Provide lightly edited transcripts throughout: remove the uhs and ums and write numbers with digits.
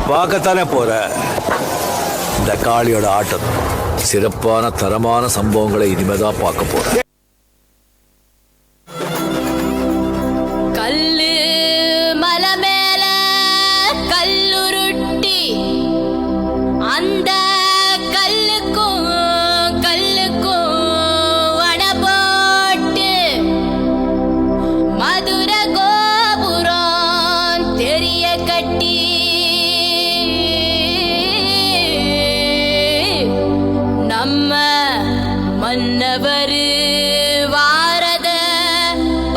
பார்க்கத்தானே போற இந்த காளியோட ஆட்டம். சிறப்பான தரமான சம்பவங்களை இனிமேதான் பார்க்க போறேன். கல்லு மலை மேல கல்லுருட்டி அந்த கல்லுக்கும் வட போட்டு மதுர கோபுரம் தெரிய கட்டி நம்ம மன்னவரு வாரத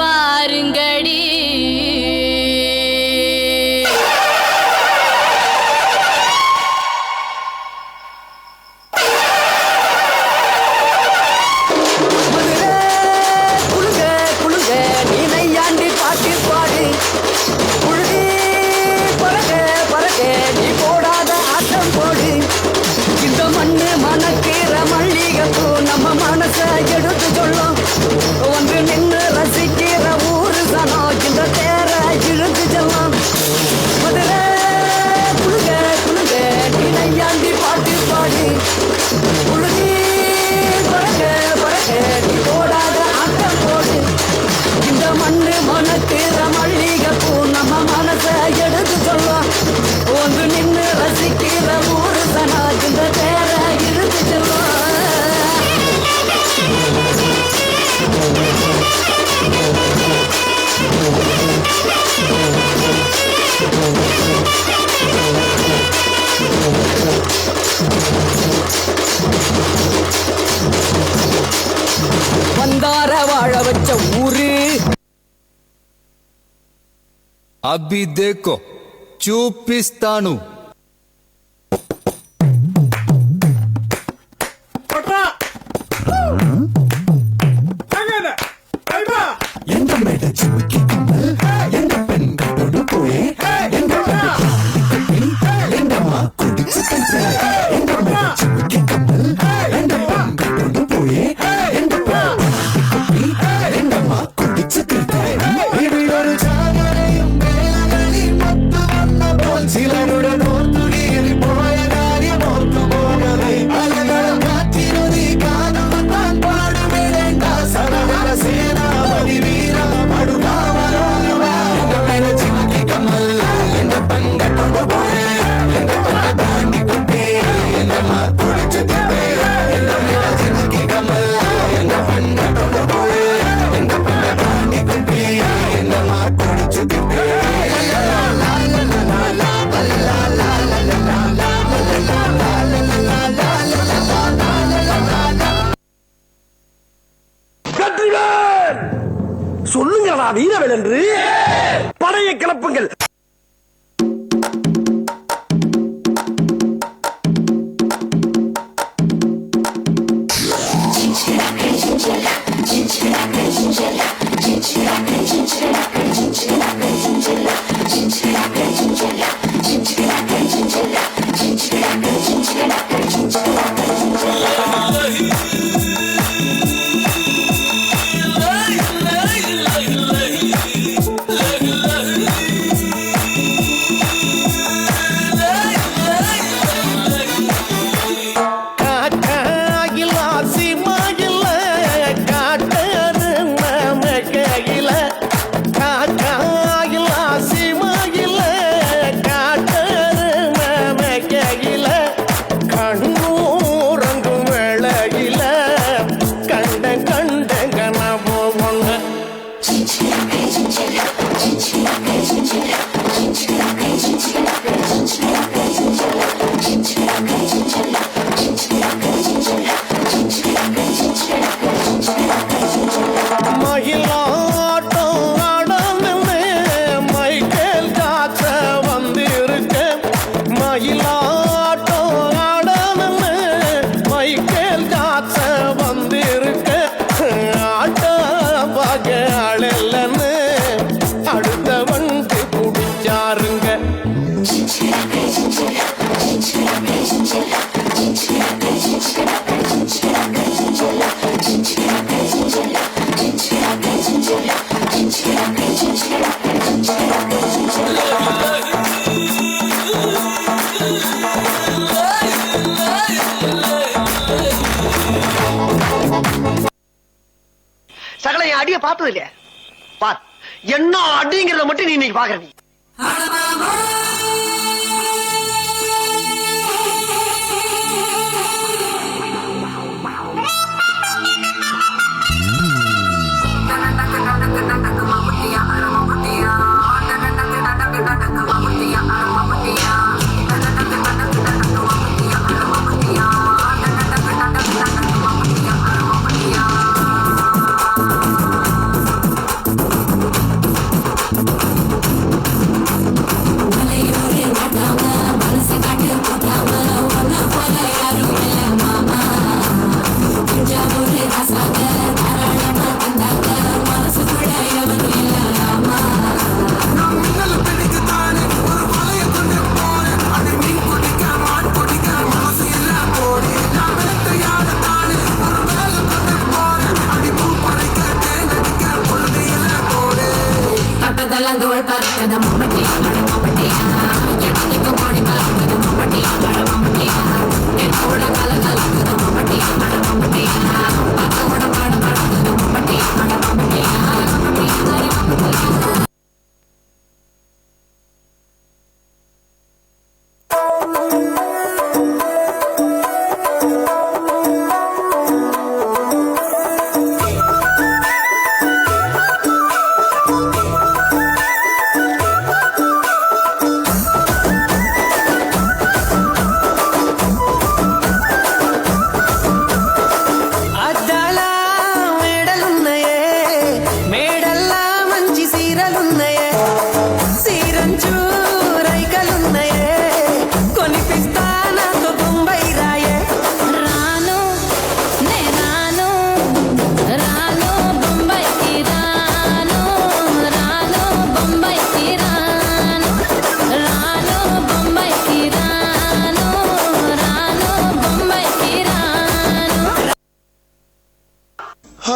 பாருங்கடி. எடுத்து சொல்லும் ஒன்று நின்று ரசிக்கிற ஊரு சனம் இந்த தேர இழுத்து செல்லும். மதுரை குழுங்க குழுங்க நீனையாண்டி பாட்டு பாடி குழுகி பறக்க பறக்க நீ போடாத ஆட்டம் போடு. இந்த மண்ணு மனக்கிற மல்லிகைப்பூ நம்ம மனசை எடுத்து சொல்லும் ஒன்று நின்று ரசிக்கிற ஊரு சனம் இந்த தேர இழுத்து செல்லும். வந்தார வாழ வச்ச ஊரு. अभी देखो చూపిస్తాను. எங்க மேட சுமிக்கி கம்மல் எங்க பெண் கட்டோடு போயே எங்க எங்கம்மா குடிச்சு எங்க மேட சுமிக்கி கம்மல் எங்க பெண் கட்டோடு போயே எங்க எங்கம்மா குடிச்சு இது ஒரு சாதனையும் மேலகளில் மொத்த வந்த போல் சிலருடன் ஓத்துடியில் போய காரியம் ஓத்து போகலை அலங்களும் காத்திருதி காதம் தான் பாடுமிடேண்டா சரவர சேனாபதி வீரா படுகாவலோருவா எங்க மேல சிமிக்கி கம்மல் எங்க பங்கட்டோடு போயே எங்க பங்க தாண்டி குட்டி எங்கம்மா குடிச்சு எங்க மேல சிமிக்கி கம்மல் எங்க பங்கட்டோடு போயே எங்க பங்க தாண்டி குட்டி எங்கம்மா குடிச்சு சொல்லுங்களா வீரவேல் என்று படையை கிளப்புங்கள். காட்ட அடிய பார்த்தது இல்லையா? பார், என்ன அடிங்கிறத மட்டும் நீ இன்னைக்கு பாக்குற. நீ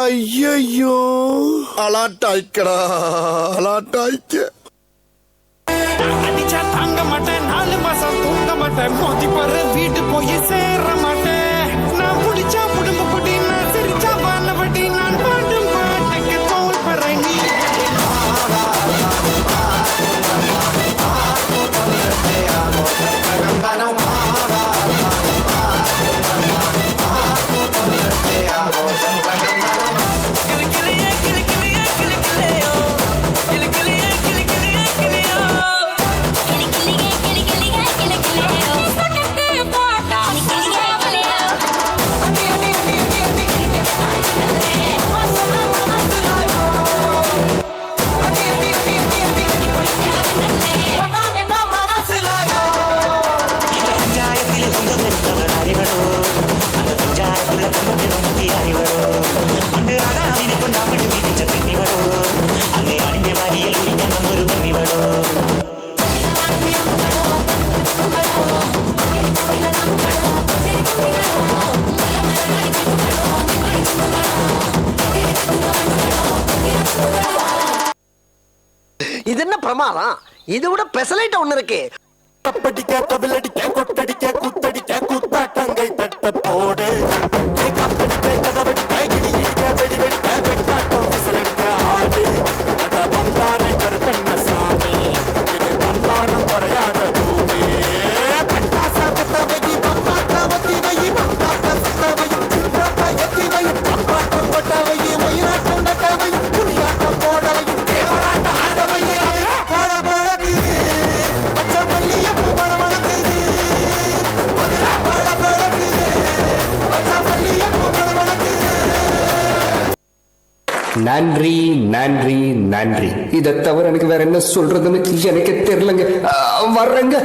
ஐயோ அலாட்டாய்க்கடா அலாட்டாய்க்க. அடிச்சா தாங்க மாட்டேன், 4 மாசம் தூங்க மாட்டேன், மோதி பாரு வீட்டு போய் சேர மாட்டேன். நான் குடிச்சா குடும்ப குடி, நான் சிரிச்சா வாழவடி, நான் பாடும் பாட்டுக்கு தோல் பறங்கி. இது என்ன பிரமாதம்? இதை விட பெசலைட் ஒண்ணு இருக்கு. கப்படிக்க கபிலடிக்க கொட்டடிக்க குத்தடிக்க குத்தாட்டங்கை தட்ட போடு. கப்படிக்க கதவடிக்க கிடி இடிக்க வெடி வெடிக்க வெட்டாட்டம் விசலடிக்க ஆடு. அட பந்தாரை கருத்தன்ன சாமி, இது பந்தாரம் குறையாத பூமி. பட்டாச குத்தவை பம்பாட்ட ஒத்திவை, பம்பாட்ட சுத்தவை, சித்தாட்ட எத்திவை, பம்பாட்டம் கொட்டவை, மயிலாட்டம் நட்டவை, புலியாட்டம் போடவை, தேவராட்ட ஆடவை, பழ பழகு பச்சை மல்லிய பூ பழ வளர்க்குது, பழ பழகு பச்சை மல்லிய பூ பழ வளர்க்குது. நன்றி நன்றி நன்றி. இதை தவிர எனக்கு வேற என்ன சொல்றதுன்னு எனக்கு தெரியலங்க. வர்றேங்க.